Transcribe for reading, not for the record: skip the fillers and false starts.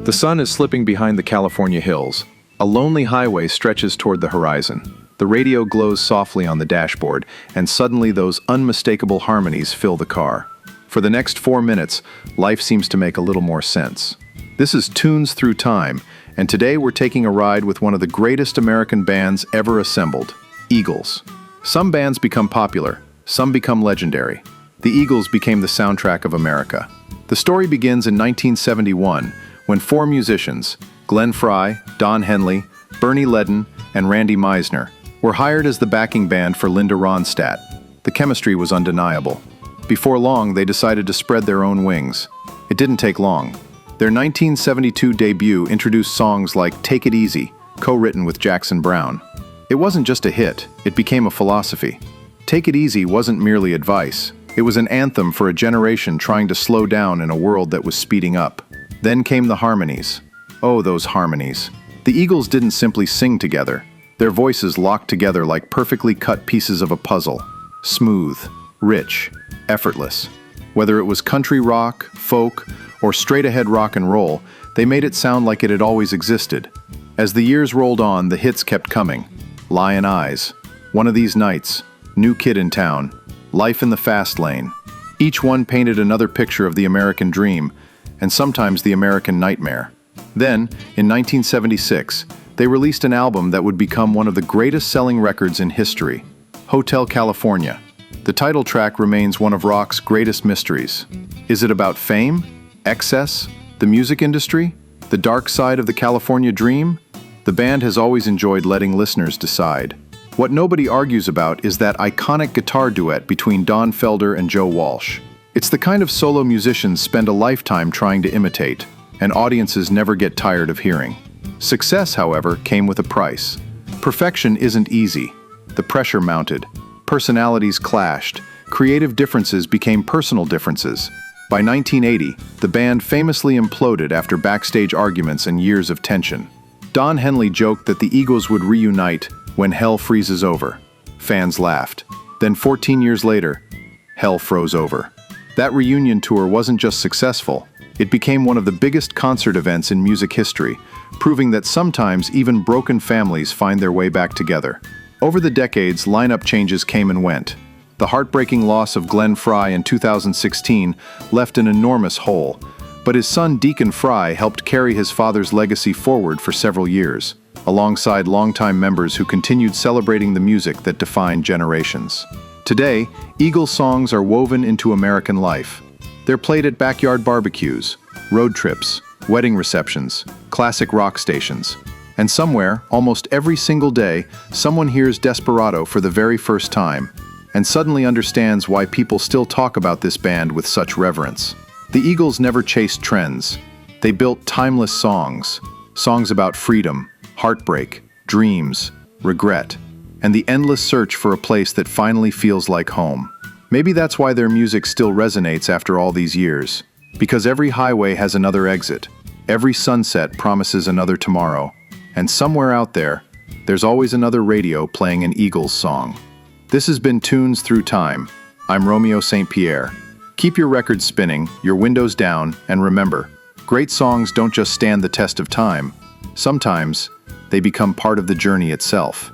The sun is slipping behind the California hills. A lonely highway stretches toward the horizon. The radio glows softly on the dashboard, and suddenly those unmistakable harmonies fill the car. For the next 4 minutes, life seems to make a little more sense. This is Tunes Through Time, and today we're taking a ride with one of the greatest American bands ever assembled, Eagles. Some bands become popular, some become legendary. The Eagles became the soundtrack of America. The story begins in 1971, when 4 musicians, Glenn Frey, Don Henley, Bernie Leadon, and Randy Meisner, were hired as the backing band for Linda Ronstadt. The chemistry was undeniable. Before long, they decided to spread their own wings. It didn't take long. Their 1972 debut introduced songs like Take It Easy, co-written with Jackson Browne. It wasn't just a hit, it became a philosophy. Take It Easy wasn't merely advice. It was an anthem for a generation trying to slow down in a world that was speeding up. Then came the harmonies. Oh, those harmonies. The Eagles didn't simply sing together. Their voices locked together like perfectly cut pieces of a puzzle. Smooth, rich, effortless. Whether it was country rock, folk, or straight-ahead rock and roll, they made it sound like it had always existed. As the years rolled on, the hits kept coming. Lion Eyes, One of These Nights, New Kid in Town, Life in the Fast Lane. Each one painted another picture of the American dream, and sometimes the American nightmare. Then, in 1976, they released an album that would become one of the greatest-selling records in history, Hotel California. The title track remains one of rock's greatest mysteries. Is it about fame, excess, the music industry, the dark side of the California dream? The band has always enjoyed letting listeners decide. What nobody argues about is that iconic guitar duet between Don Felder and Joe Walsh. It's the kind of solo musicians spend a lifetime trying to imitate, and audiences never get tired of hearing. Success, however, came with a price. Perfection isn't easy. The pressure mounted. Personalities clashed. Creative differences became personal differences. By 1980, the band famously imploded after backstage arguments and years of tension. Don Henley joked that the Eagles would reunite when hell freezes over. Fans laughed. Then 14 years later, hell froze over. That reunion tour wasn't just successful, it became one of the biggest concert events in music history, proving that sometimes even broken families find their way back together. Over the decades, lineup changes came and went. The heartbreaking loss of Glenn Frey in 2016 left an enormous hole, but his son Deacon Frey helped carry his father's legacy forward for several years, alongside longtime members who continued celebrating the music that defined generations. Today, Eagles songs are woven into American life. They're played at backyard barbecues, road trips, wedding receptions, classic rock stations. And somewhere, almost every single day, someone hears Desperado for the very first time, and suddenly understands why people still talk about this band with such reverence. The Eagles never chased trends. They built timeless songs. Songs about freedom, heartbreak, dreams, regret, and the endless search for a place that finally feels like home. Maybe that's why their music still resonates after all these years. Because every highway has another exit. Every sunset promises another tomorrow. And somewhere out there, there's always another radio playing an Eagles song. This has been Tunes Through Time. I'm Romeo St.Pierre. Keep your records spinning, your windows down, and remember, great songs don't just stand the test of time. Sometimes, they become part of the journey itself.